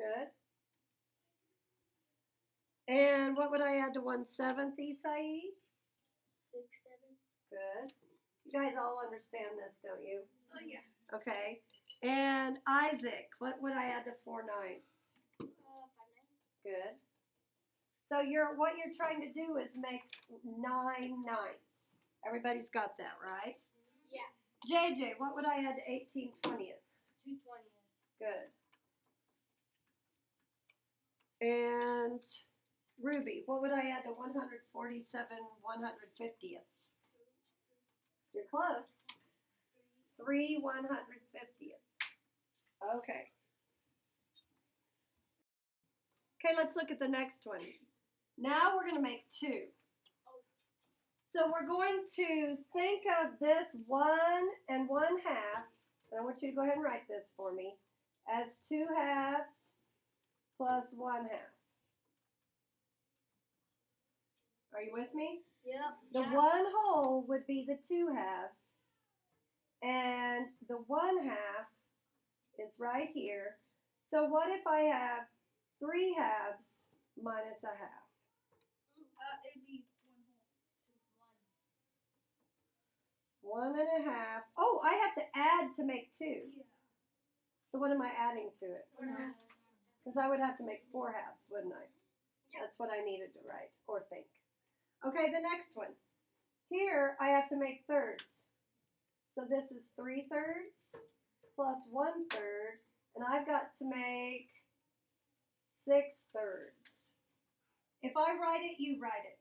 Good. And what would I add to 1/7, Isai? 6, 7. Good. You guys all understand this, don't you? Oh, yeah. Okay. And Isaac, what would I add to 4/9? 5, 9. Good. So what you're trying to do is make 9/9. Everybody's got that, right? Yeah. JJ, what would I add to 18/20? 2/20. Good. And Ruby, what would I add to 147/150? You're close. 3/150. Okay. Okay, let's look at the next one. Now we're going to make 2. So we're going to think of this 1 and 1/2, and I want you to go ahead and write this for me, as 2/2 plus 1/2. Are you with me? Yep. The 1 whole would be the 2/2, and the 1/2 is right here. So what if I have 3/2 minus 1/2? It'd be 1 1/2. Oh, I have to add to make 2. Yeah. So what am I adding to it? 1/2. Because I would have to make 4/2, wouldn't I? Yeah. That's what I needed to write or think. Okay, the next one. Here I have to make thirds. So this is 3/3 plus 1/3, and I've got to make 6/3. If I write it, you write it.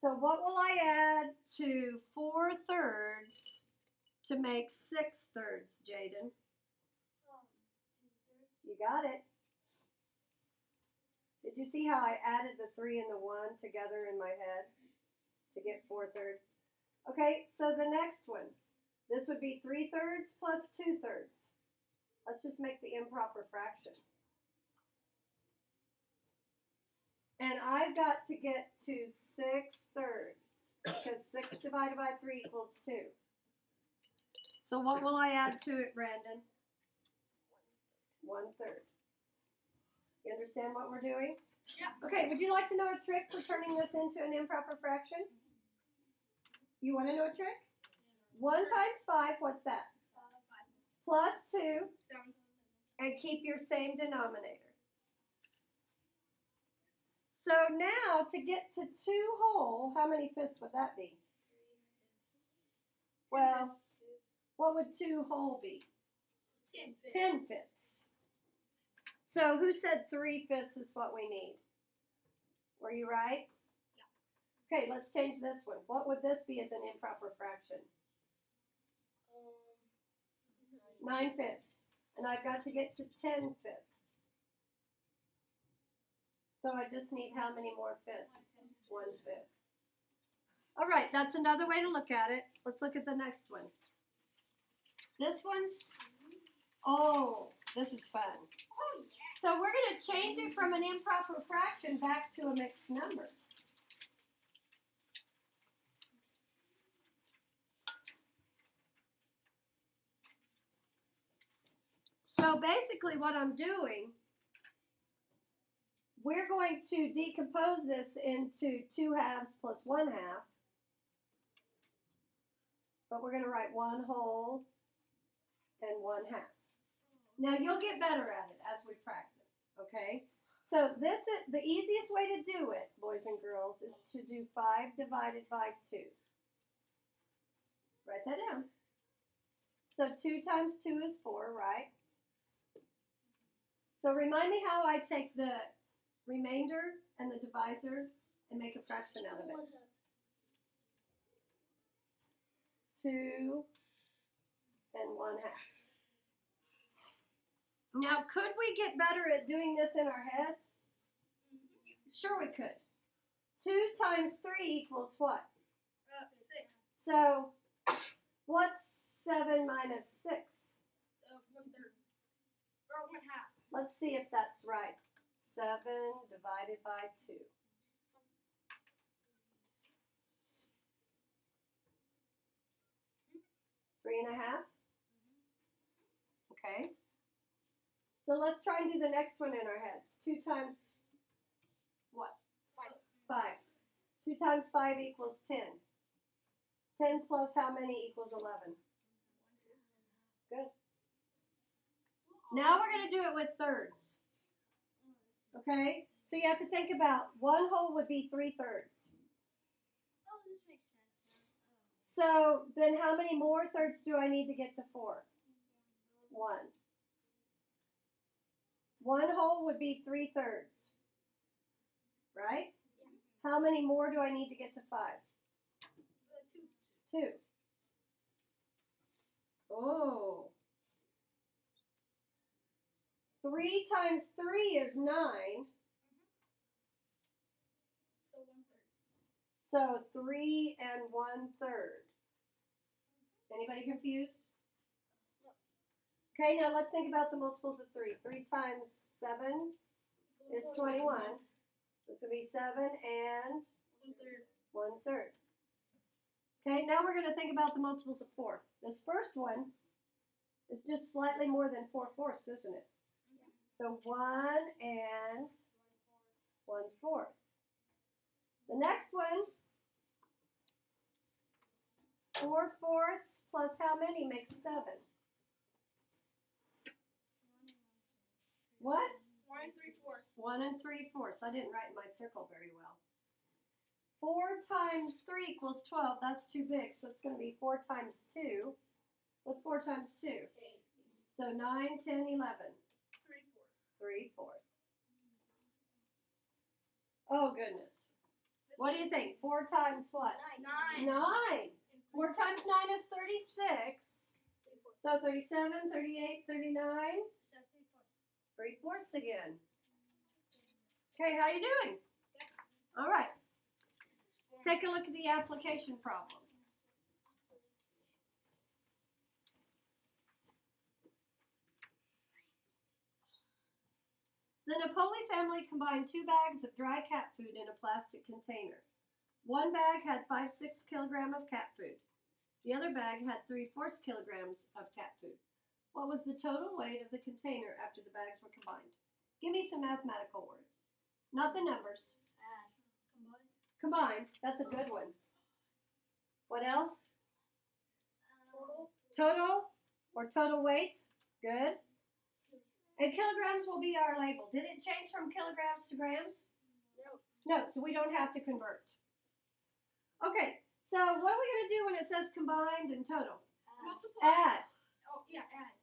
So what will I add to 4/3 to make 6/3, Jaden? 2/3. You got it. Did you see how I added the 3 and the 1 together in my head to get 4/3? Okay, so the next one. This would be 3/3 plus 2/3. Let's just make the improper fraction. And I've got to get to 6/3 because 6 divided by 3 equals 2. So what will I add to it, Brandon? 1/3. You understand what we're doing? Yeah. Okay, would you like to know a trick for turning this into an improper fraction? You want to know a trick? 1 times 5, what's that? 5. Plus 2, 7. and keep your same denominator. So now, to get to 2 whole, how many fifths would that be? Well, what would 2 whole be? 10 fifths. 10 fifths. So who said 3/5 is what we need? Were you right? Yeah. Okay, let's change this one. What would this be as an improper fraction? 9 fifths. And I've got to get to 10 fifths. So I just need how many more fifths? 1/5. All right, that's another way to look at it. Let's look at the next one. This one's, oh, this is fun. Oh, yeah. So we're going to change it from an improper fraction back to a mixed number. So basically what I'm doing, we're going to decompose this into 2/2 plus 1/2. But we're going to write 1 whole and 1/2. Now you'll get better at it as we practice, okay? So this is the easiest way to do it, boys and girls, is to do 5 divided by 2. Write that down. So 2 times 2 is 4, right? So remind me how I take the remainder and the divisor and make a fraction out of it. 2 and 1/2. Now, could we get better at doing this in our heads? Sure we could. 2 times 3 equals what? 6. So, what's 7 minus 6? 1/3. Or 1/2. Let's see if that's right. 7 divided by 2. 3 1/2? Okay. So let's try and do the next one in our heads. 2 times what? 5. 2 times 5 equals 10. 10 plus how many equals 11? Good. Now we're going to do it with thirds. Okay? So you have to think about 1 whole would be 3 thirds. Oh, this makes sense. So then how many more thirds do I need to get to 4? 1. 1 whole would be 3 thirds. Right? How many more do I need to get to 5? 2. 2. Oh. 3 times 3 is 9. So 1/3. So 3 and 1/3. Anybody confused? Okay, now let's think about the multiples of 3. 3 times 7 is 21. This would be 7 and 1/3. 1/3. Okay, now we're going to think about the multiples of 4. This first one is just slightly more than 4/4, isn't it? So 1 and 1/4. The next one, 4/4 plus how many makes 7? What? 1 3/4. 1 and 3/4. I didn't write in my circle very well. 4 times 3 equals 12. That's too big, so it's going to be 4 times 2. What's 4 times 2? 8. So 9, 10, 11. 3/4. 3/4. Oh, goodness. What do you think? 4 times what? 9. 9. 4 times 9 is 36. So 37, 38, 39. 3/4 again. Okay, how you doing? All right. Let's take a look at the application problem. The Napoli family combined 2 bags of dry cat food in a plastic container. One bag had 5/6 kilograms of cat food. The other bag had 3/4 kilograms of cat food. What was the total weight of the container after the bags were combined? Give me some mathematical words. Not the numbers. Combined. That's a good one. What else? Total. Total or total weight. Good. And kilograms will be our label. Did it change from kilograms to grams? No. No, so we don't have to convert. Okay, so what are we going to do when it says combined and total? Multiply. Add. Oh, yeah, add.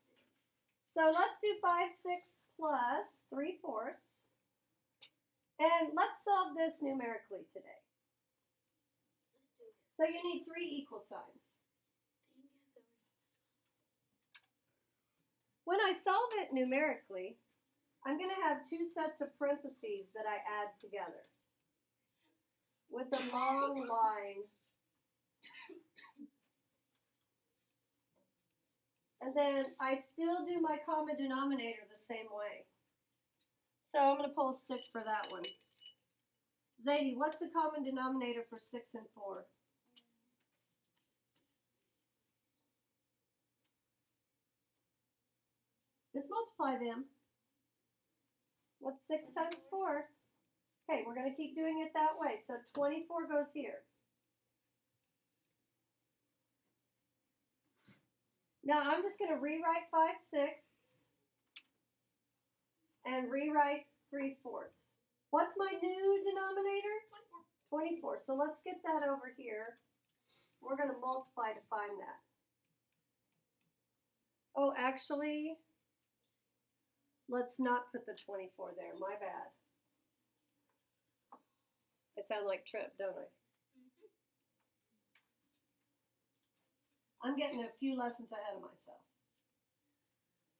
So let's do 5/6 plus 3/4. And let's solve this numerically today. So you need 3 equal signs. When I solve it numerically, I'm going to have 2 sets of parentheses that I add together with a long line. And then I still do my common denominator the same way. So I'm going to pull a stick for that one. Zadie, what's the common denominator for 6 and 4? Just multiply them. What's 6 times 4? Okay, we're going to keep doing it that way. So 24 goes here. Now I'm just going to rewrite 5/6 and rewrite 3/4. What's my new denominator? 24. So let's get that over here. We're going to multiply to find that. Oh, actually, let's not put the 24 there. My bad. I sound like Trip, don't I? I'm getting a few lessons ahead of myself.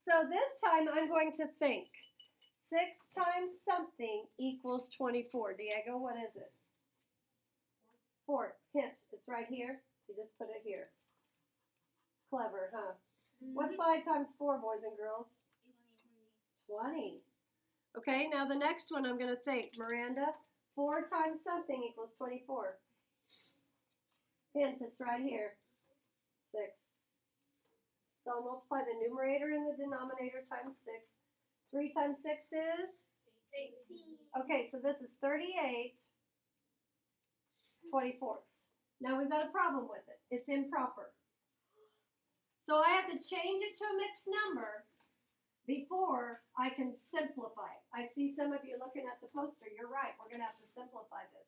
So this time I'm going to think 6 times something equals 24. Diego, what is it? 4. Hint, it's right here. You just put it here. Clever, huh? What's 5 times 4, boys and girls? 20. Okay, now the next one I'm going to think. Miranda, 4 times something equals 24. Hint, it's right here. 6. So I'll multiply the numerator and the denominator times 6. 3 times 6 is? 18. Okay, so this is 38/24. Now we've got a problem with it. It's improper. So I have to change it to a mixed number before I can simplify it. I see some of you looking at the poster. You're right. We're going to have to simplify this.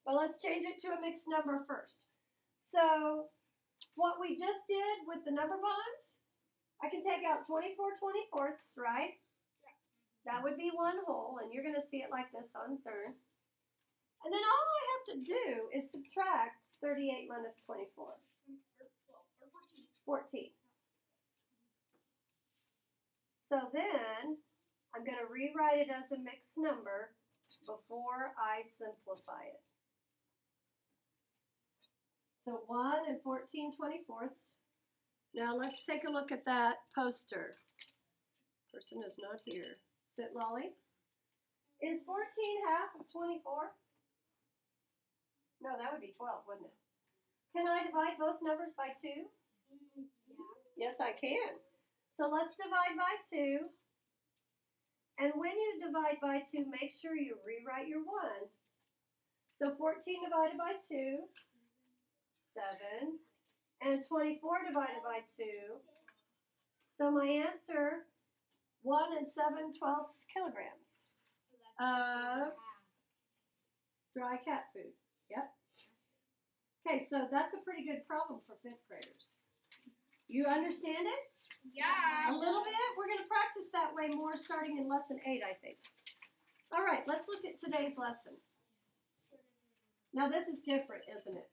But let's change it to a mixed number first. So what we just did with the number bonds, I can take out 24/24, right? Yeah. That would be one whole, and you're going to see it like this on CERN. And then all I have to do is subtract 38 minus 24. Or 12. Or 14. 14. So then I'm going to rewrite it as a mixed number before I simplify it. So 1 and 14/24. Now let's take a look at that poster. Person is not here. Sit, Lolly. Is 14 half of 24? No, that would be 12, wouldn't it? Can I divide both numbers by 2? Yeah. Yes, I can. So let's divide by 2. And when you divide by 2, make sure you rewrite your 1. So 14 divided by 2, 7. And 24 divided by 2. So my answer, 1 and 7/12 kilograms of dry cat food. Yep. Okay, so that's a pretty good problem for 5th graders. You understand it? Yeah. A little bit? We're going to practice that way more starting in lesson 8, I think. All right, let's look at today's lesson. Now this is different, isn't it?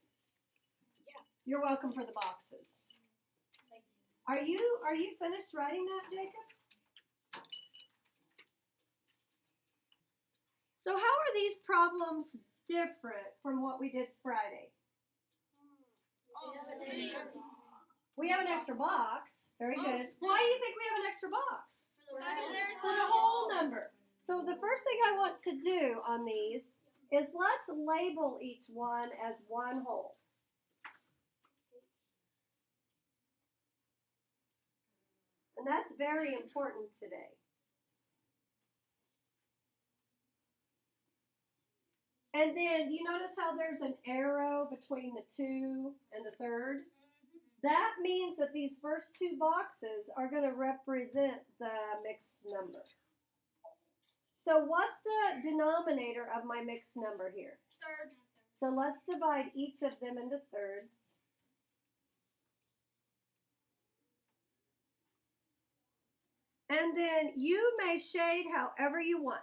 Yeah. You're welcome for the boxes. Are you finished writing that, Jacob? So how are these problems different from what we did Friday? We have an extra box. Very good. Why do you think we have an extra box? For the whole number. So the first thing I want to do on these is let's label each one as one whole. And that's very important today. And then you notice how there's an arrow between the 2 and the 3rd? That means that these first 2 boxes are going to represent the mixed number. So what's the denominator of my mixed number here? 3rd. So let's divide each of them into thirds. And then you may shade however you want.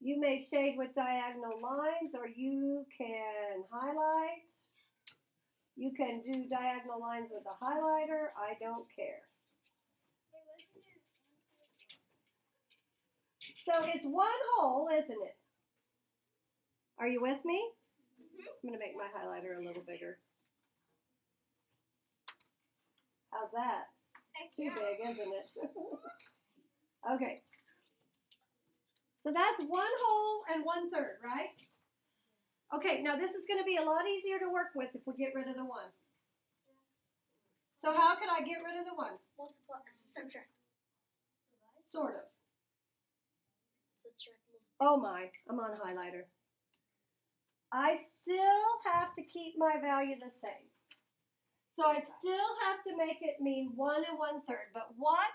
You may shade with diagonal lines, or you can highlight. You can do diagonal lines with a highlighter. I don't care. So it's one whole, isn't it? Are you with me? I'm going to make my highlighter a little bigger. How's that? Too big, isn't it? Okay. So that's one whole and 1/3, right? Okay, now this is going to be a lot easier to work with if we get rid of the 1. So how could I get rid of the 1? Multiply. Subtract. Sort of. Subtract. Oh my, I'm on highlighter. I still have to keep my value the same. So I still have to make it mean 1 and 1/3. But what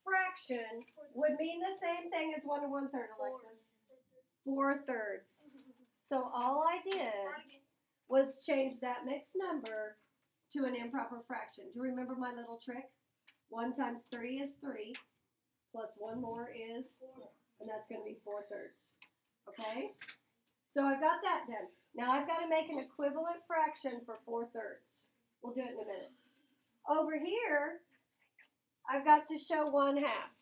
fraction would mean the same thing as 1 and 1/3, Alexis? 4/3. So all I did was change that mixed number to an improper fraction. Do you remember my little trick? 1 times 3 is 3, plus 1 more is 4, and that's going to be 4/3. Okay? So I've got that done. Now I've got to make an equivalent fraction for 4/3. We'll do it in a minute. Over here, I've got to show 1/2.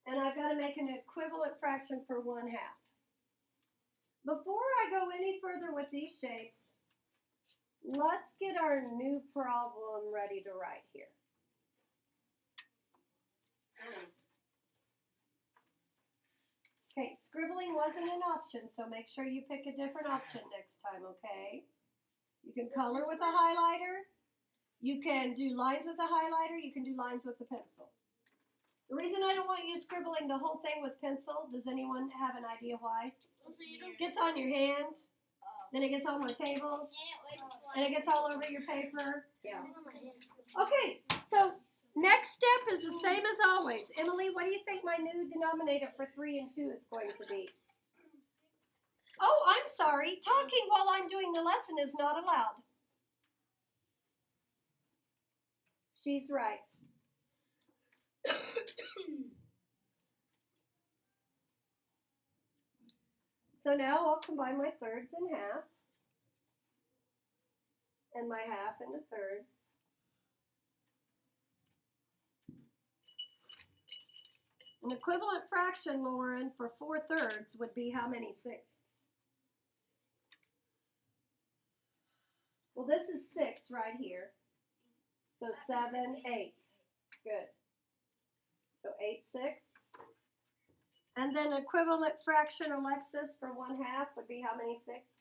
And I've got to make an equivalent fraction for 1/2. Before I go any further with these shapes, let's get our new problem ready to write here. Okay, scribbling wasn't an option, so make sure you pick a different option next time, okay? You can color with a highlighter. You can do lines with a highlighter. You can do lines with a pencil. The reason I don't want you scribbling the whole thing with pencil, does anyone have an idea why? So you don't It gets on your hand, then it gets on my tables, and it gets all over your paper. Yeah. Okay, so next step is the same as always. Emily, what do you think my new denominator for 3 and 2 is going to be? Oh, I'm sorry. Talking while I'm doing the lesson is not allowed. She's right. So now I'll combine my thirds in half and my half into thirds. An equivalent fraction, Lauren, for 4/3 would be how many sixths? Well, this is 6 right here. So 7, 8. Good. So 8/6. And then equivalent fraction, Alexis, for 1/2 would be how many sixths?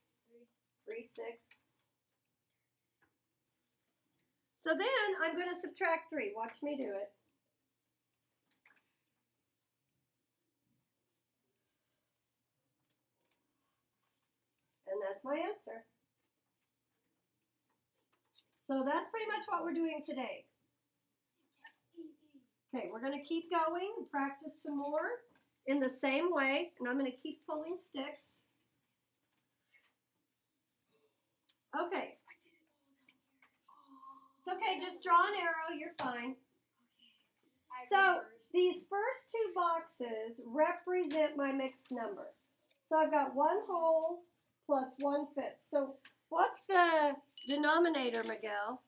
3/6. So then I'm going to subtract 3. Watch me do it. And that's my answer. So that's pretty much what we're doing today. Okay, we're going to keep going and practice some more in the same way, and I'm going to keep pulling sticks. Okay. It's okay, just draw an arrow, you're fine. So these first 2 boxes represent my mixed number. So I've got 1 whole plus 1/5. So what's the denominator, Miguel?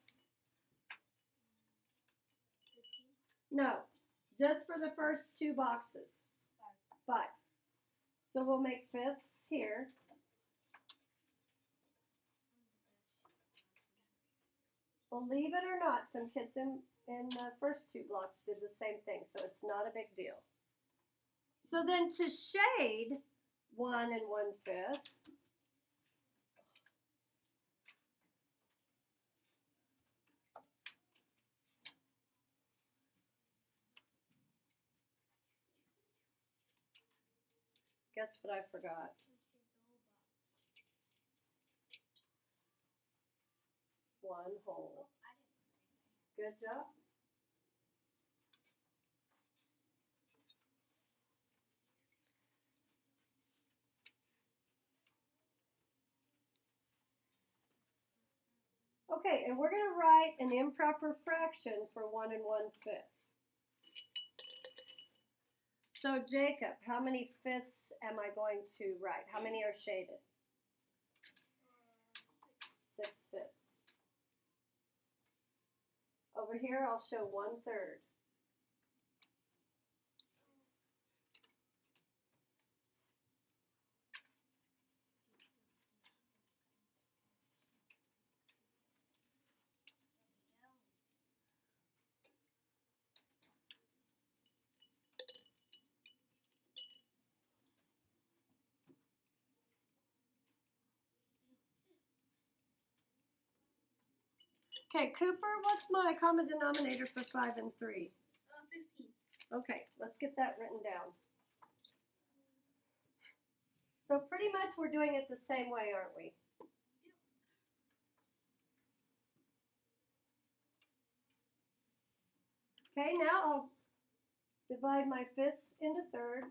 No, just for the first 2 boxes. 5. So we'll make fifths here. Believe it or not, some kids in the first 2 blocks did the same thing, so it's not a big deal. So then to shade 1 and 1/5, guess what I forgot? 1 whole. Good job. Okay, and we're going to write an improper fraction for 1 and 1/5. So Jacob, how many fifths am I going to write? How many are shaded? 6/5. Over here, I'll show 1/3. Okay, Cooper, what's my common denominator for 5 and 3? 15. Okay, let's get that written down. So pretty much we're doing it the same way, aren't we? Okay, now I'll divide my fifths into thirds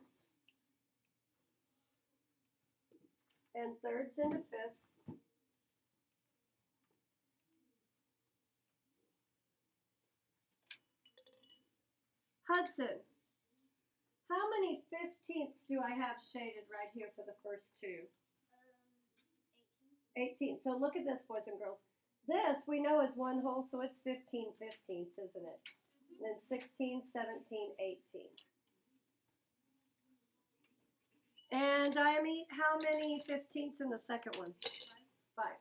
and thirds into fifths. Hudson, how many 15ths do I have shaded right here for the first 2? 18. So look at this, boys and girls. This we know is 1 whole, so it's 15 15ths, isn't it? And then 16, 17, 18. And Diamete, how many 15ths in the second one? 5.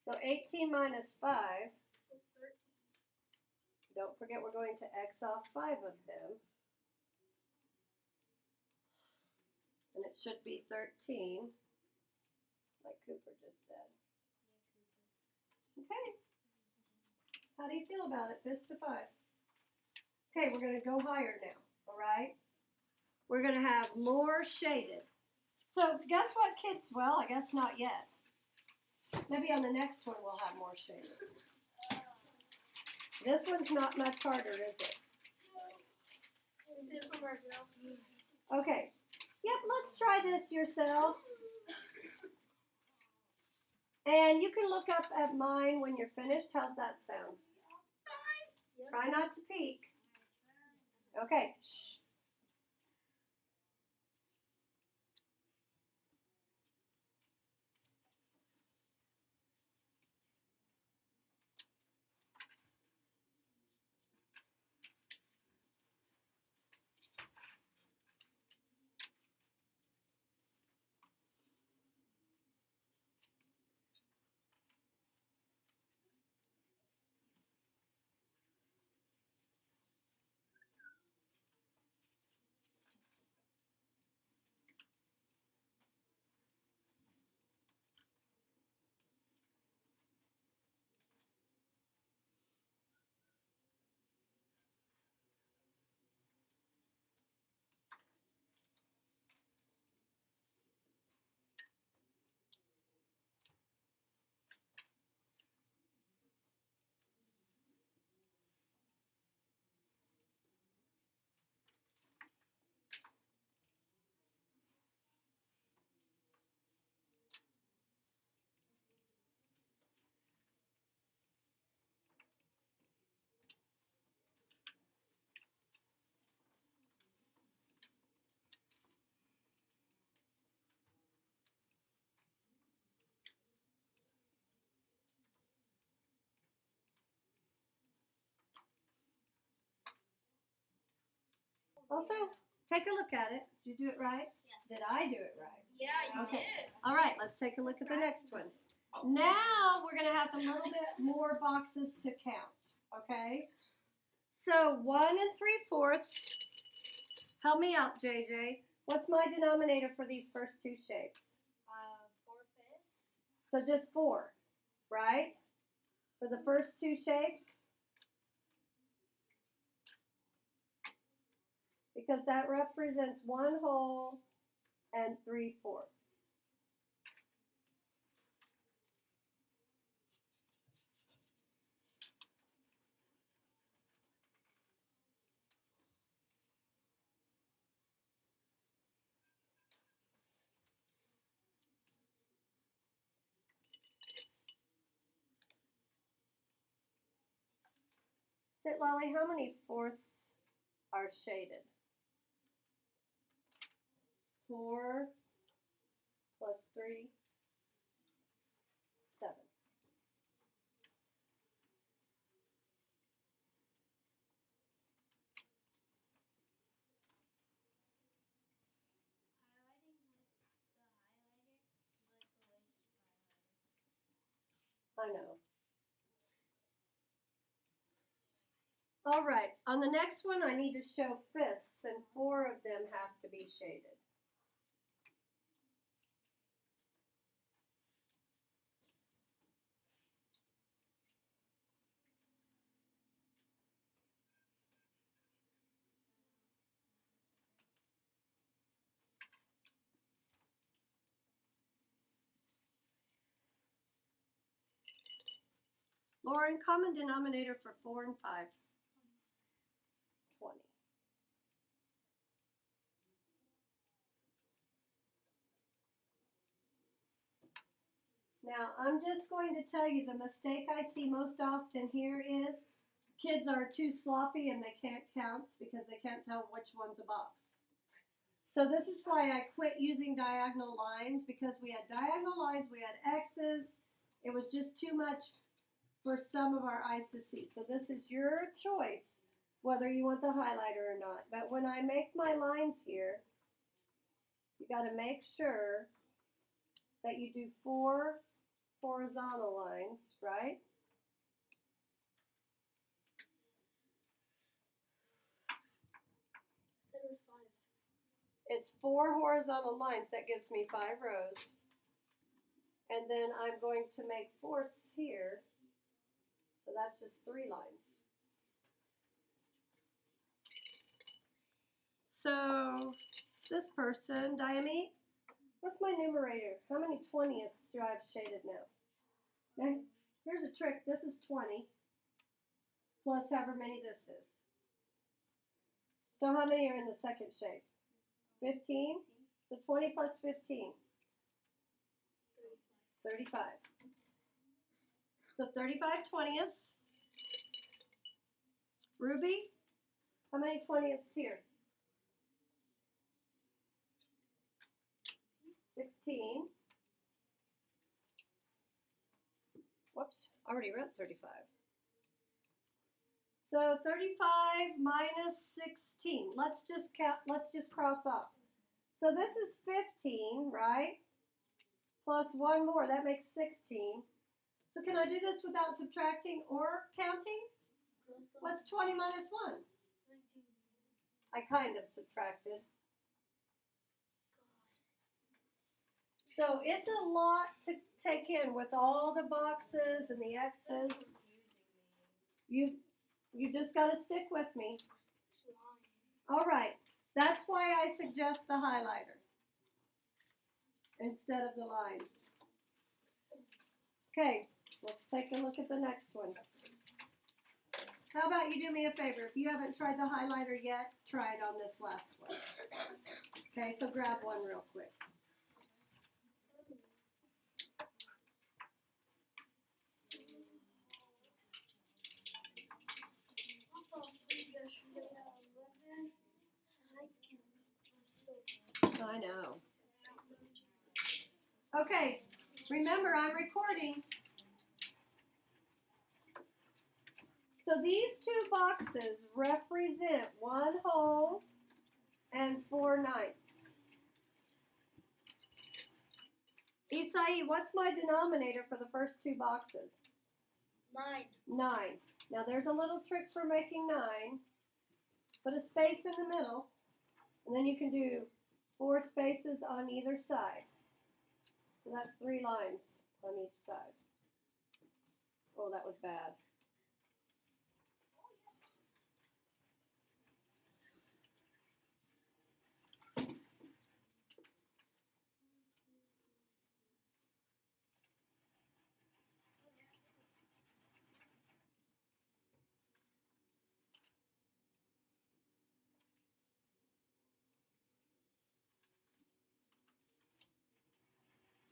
So 18 minus 5. Don't forget we're going to X off 5 of them. And it should be 13, like Cooper just said. Okay. How do you feel about it? Fist to 5. Okay, we're going to go higher now, all right? We're going to have more shaded. So guess what, kids? Well, I guess not yet. Maybe on the next one we'll have more shaded. This one's not much harder, is it? Okay. Yep, let's try this yourselves. And you can look up at mine when you're finished. How's that sound? Try not to peek. Okay. Shh. Also, take a look at it. Did you do it right? Yeah. Did I do it right? Yeah, you Okay. did. All right, let's take a look at the next one. Now we're going to have a little bit more boxes to count, okay? So 1 3/4. Help me out, JJ. What's my denominator for these first two shapes? 4/5. So just 4, right? For the first two shapes? Because that represents 1 whole and 3/4. Sit, Lolly, how many fourths are shaded? 4 plus 3, 7. I know. All right, on the next one I need to show fifths, and 4 of them have to be shaded. Lauren, common denominator for 4 and 5? 20. Now, I'm just going to tell you the mistake I see most often here is kids are too sloppy and they can't count because they can't tell which one's a box. So this is why I quit using diagonal lines, because we had diagonal lines, we had X's. It was just too much for some of our eyes to see. So this is your choice, whether you want the highlighter or not. But when I make my lines here, you got to make sure that you do 4 horizontal lines, right? It was 5. It's 4 horizontal lines. That gives me 5 rows. And then I'm going to make fourths here. So that's just 3 lines. So this person, Diamete, what's my numerator? How many 20ths do I have shaded now? Okay, here's a trick. This is 20 plus however many this is. So how many are in the second shade? 15. So 20 plus 15. 35. So 35 20ths. Ruby, how many 20ths here? 16. Whoops, I already wrote 35. So 35 minus 16. Let's just count, let's just cross off. So this is 15, right? Plus 1 more, that makes 16. So can I do this without subtracting or counting? What's 20 minus 1? I kind of subtracted. So it's a lot to take in with all the boxes and the X's. You just got to stick with me. All right. That's why I suggest the highlighter instead of the lines. Okay, let's take a look at the next one. How about you do me a favor? If you haven't tried the highlighter yet, try it on this last one. Okay, so grab one real quick. I know. Okay, remember I'm recording. So these 2 boxes represent 1 whole and 4 ninths. Isai, what's my denominator for the first 2 boxes? 9. 9. Now there's a little trick for making 9. Put a space in the middle, and then you can do 4 spaces on either side. So that's 3 lines on each side. Oh, that was bad.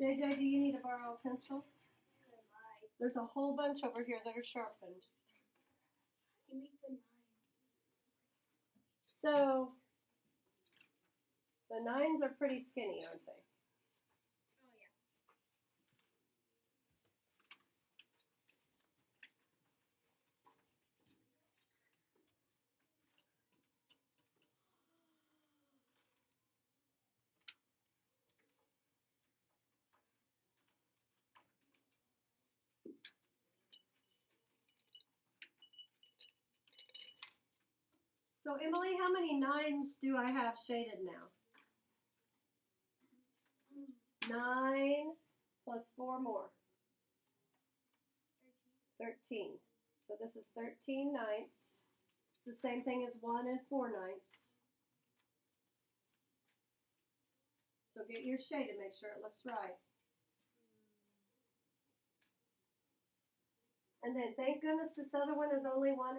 JJ, do you need to borrow a pencil? There's a whole bunch over here that are sharpened. You make the 9. So, the 9s are pretty skinny, aren't they? Oh, yeah. So, Emily, how many 9s do I have shaded now? 9 plus 4 more. 13. So this is 13 ninths. It's the same thing as 1 and 4 ninths. So get your shade and make sure it looks right. And then thank goodness this other one is only 1/2.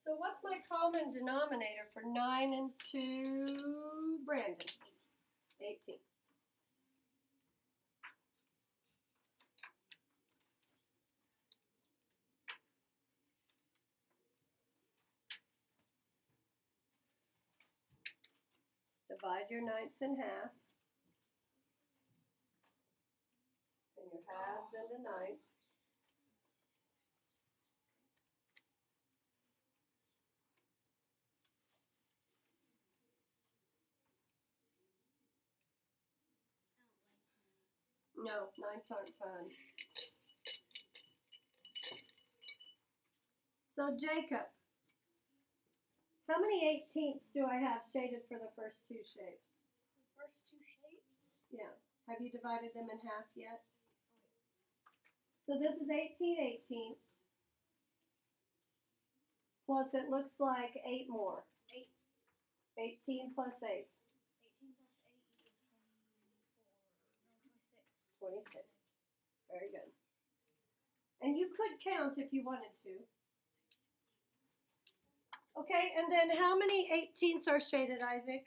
So what's my common denominator for 9 and 2, Brandon? 18. Divide your ninths in half. And your halves into ninths. No, 9s aren't fun. So Jacob, how many 18ths do I have shaded for the first two shapes? The first two shapes. Yeah. Have you divided them in half yet? So this is 18 18ths. Plus it looks like 8 more. 8. 18 plus 8. 18 plus 8 equals 24. No, 26. 26. Very good. And you could count if you wanted to. Okay, and then how many 18ths are shaded, Isaac?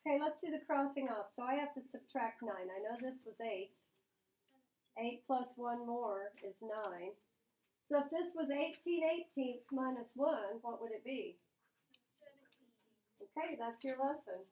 9. Okay, let's do the crossing off. So I have to subtract 9. I know this was 8. 8 plus 1 more is 9. So if this was 18 18ths minus 1, what would it be? 17. Okay, that's your lesson.